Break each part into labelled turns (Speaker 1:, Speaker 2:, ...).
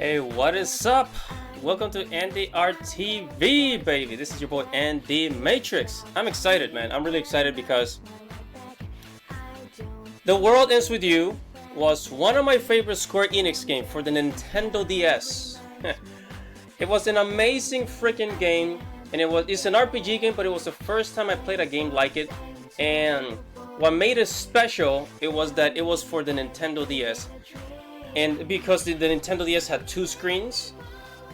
Speaker 1: Hey, what is up? Welcome to Andy RTV, baby. This is your boy Andy Matrix. I'm excited, man. I'm really excited because The World Ends With You was one of my favorite Square Enix games for the Nintendo DS. It was an amazing freaking game, and it's an RPG game, but it was the first time I played a game like it. And what made it special, it was that it was for the Nintendo DS. And because the Nintendo DS had two screens,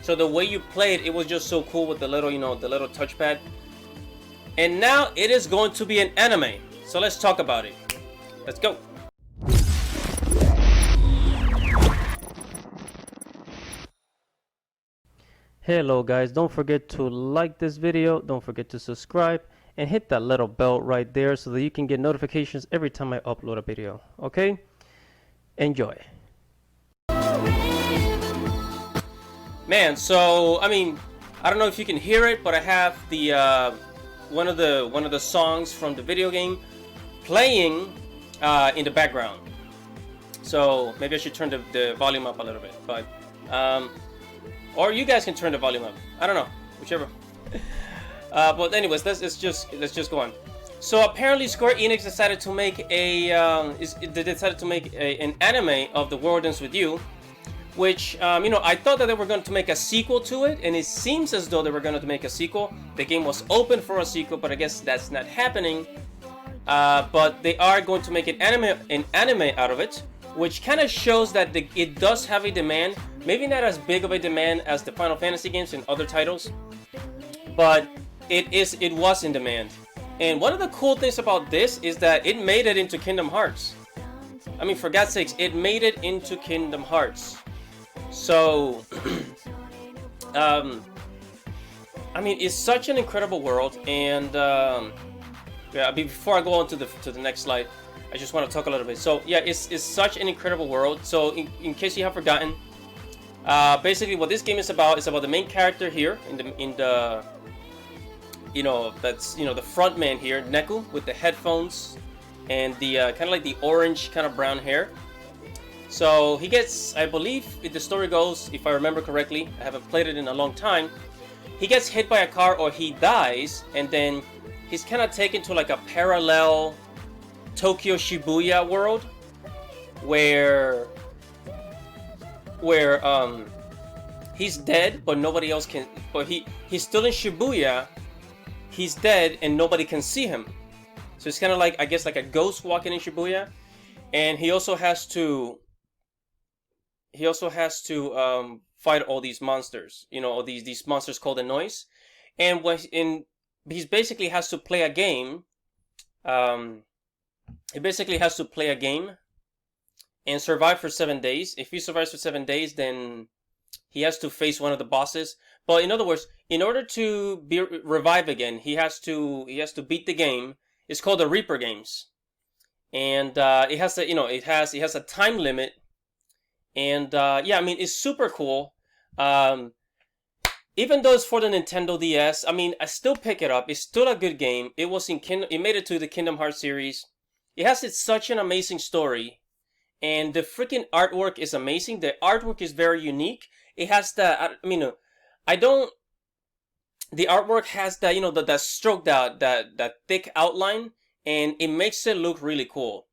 Speaker 1: so the way you played, it was just so cool with the little, the little touchpad. And now it is going to be an anime. So let's talk about it. Let's go. Hello guys, don't forget to like this video, don't forget to subscribe, and hit that little bell right there so that you can get notifications every time I upload a video. Okay? Enjoy. Man, so I mean, I don't know if you can hear it, but I have the one of the songs from the video game playing in the background. So maybe I should turn the volume up a little bit, but or you guys can turn the volume up. I don't know, whichever. But anyways, let's just go on. So apparently Square Enix decided to make an anime of The World Ends With You, which I thought that they were going to make a sequel to it, and it seems as though they were going to make a sequel. The game was open for a sequel, but I guess that's not happening. But they are going to make an anime out of it, which kind of shows that it does have a demand. Maybe not as big of a demand as the Final Fantasy games and other titles, but it was in demand. And one of the cool things about this is that it made it into Kingdom Hearts. I mean, for God's sakes, it made it into Kingdom Hearts. So, I mean, it's such an incredible world, and yeah. Before I go on to the next slide, I just want to talk a little bit. So, yeah, it's such an incredible world. So, in case you have forgotten, basically what this game is about the main character here in the that's the front man here, Neku, with the headphones and the kind of like the orange kind of brown hair. So he gets, I believe, if the story goes, if I remember correctly, I haven't played it in a long time, he gets hit by a car or he dies, and then he's kind of taken to like a parallel Tokyo Shibuya world where he's dead, but nobody else can, but he's still in Shibuya, he's dead, and nobody can see him. So it's kind of like, I guess, like a ghost walking in Shibuya. And he also has to fight all these monsters, all these monsters called the Noise. And he basically has to play a game. He basically has to play a game and survive for 7 days. If he survives for 7 days, then he has to face one of the bosses. But in other words, in order to revive again, he has to beat the game. It's called the Reaper games. And it has a time limit, and yeah, I mean, it's super cool. Even though it's for the Nintendo DS, I mean, I still pick it up. It's still a good game. It made it to the Kingdom Hearts series. It has such an amazing story, and the freaking artwork is amazing. The artwork is very unique. It has the artwork has that stroke, that thick outline. And it makes it look really cool.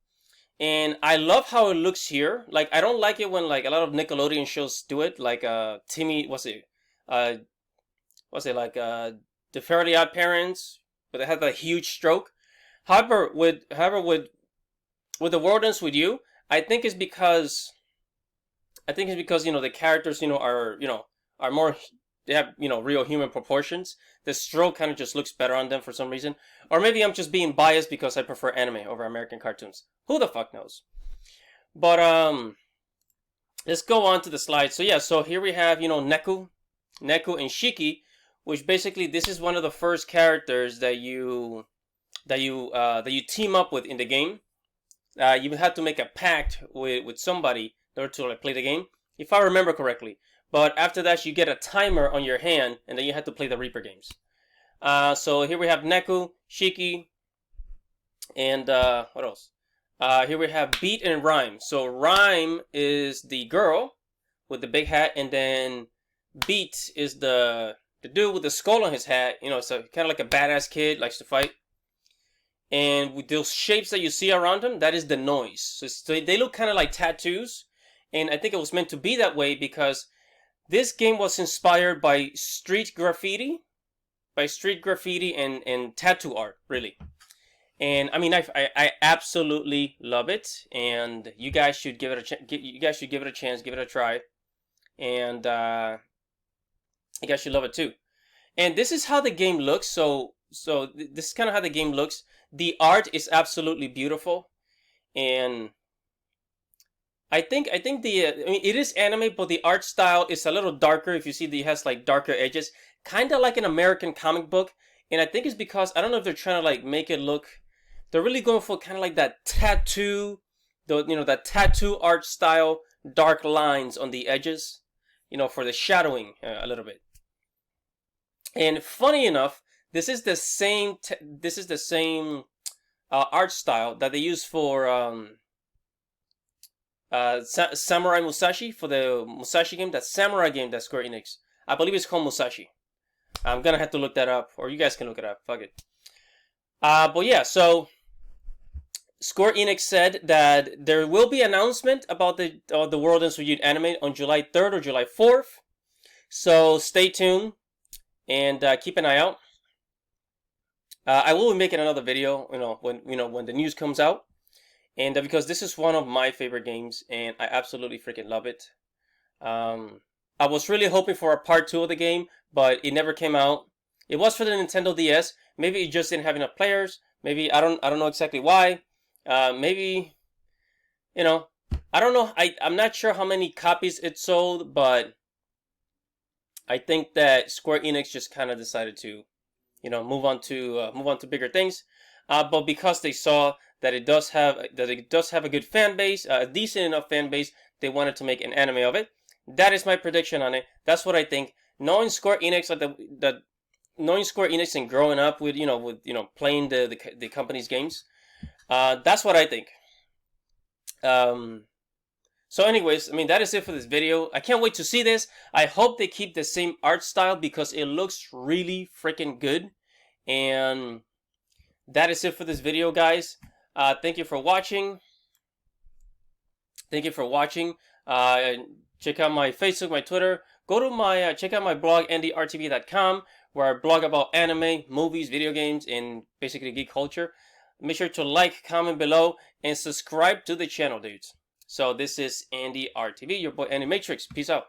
Speaker 1: And I love how it looks here. Like, I don't like it when, like, a lot of Nickelodeon shows do it. Like, Timmy, The Fairly Odd Parents, but they have a huge stroke. However, with The World Ends With You, I think it's because, the characters, are more, they have, real human proportions. The stroke kind of just looks better on them for some reason. Or maybe I'm just being biased because I prefer anime over American cartoons. Who the fuck knows? But, let's go on to the slide. So yeah, so here we have, Neku and Shiki, which basically this is one of the first characters that you team up with in the game. You have to make a pact with somebody in order to play the game, if I remember correctly. But after that, you get a timer on your hand, and then you have to play the Reaper games. So here we have Neku, Shiki, and what else? Here we have Beat and Rhyme. So Rhyme is the girl, with the big hat, and then Beat is the dude with the skull on his hat. You know, so kind of like a badass kid, likes to fight. And with those shapes that you see around him, that is the noise. So they look kind of like tattoos, and I think it was meant to be that way because this game was inspired by street graffiti, and tattoo art, really. And I mean, I absolutely love it, and you guys should give it a chance, give it a try, and you guys should love it too. And this is how the game looks. So this is kind of how the game looks. The art is absolutely beautiful, and I think the I mean, it is anime, but the art style is a little darker. If you see, it has like darker edges, kind of like an American comic book. And I think it's because I don't know if they're trying to like make it look. They're really going for kind of like that tattoo, that tattoo art style, dark lines on the edges, for the shadowing a little bit. And funny enough, this is the same art style that they use for Samurai Musashi, for the Musashi game. That samurai game that Square Enix, I believe it's called Musashi. I'm gonna have to look that up, or you guys can look it up. Fuck it. But yeah, so Square Enix said that there will be an announcement about the World Ends With You anime on July 3rd or July 4th. So stay tuned and keep an eye out. I will be making another video, when the news comes out, and because this is one of my favorite games, and I absolutely freaking love it. I was really hoping for a part 2 of the game, but it never came out. It was for the Nintendo DS. Maybe it just didn't have enough players. Maybe I don't know exactly why. Maybe I don't know. I'm not sure how many copies it sold, but I think that Square Enix just kind of decided to, move on to bigger things. But because they saw that it does have a good fan base, a decent enough fan base, they wanted to make an anime of it. That is my prediction on it. That's what I think. Knowing Square Enix, knowing Square Enix and growing up with playing the company's games, that's what I think. So anyways, I mean, that is it for this video. I can't wait to see this. I hope they keep the same art style because it looks really freaking good. And that is it for this video, guys. Thank you for watching. Check out my Facebook, my Twitter. Go to check out my blog, andyartstv.com, where I blog about anime, movies, video games, and basically geek culture. Make sure to like, comment below, and subscribe to the channel, dudes. So this is Andy RTV, your boy Andy Matrix. Peace out.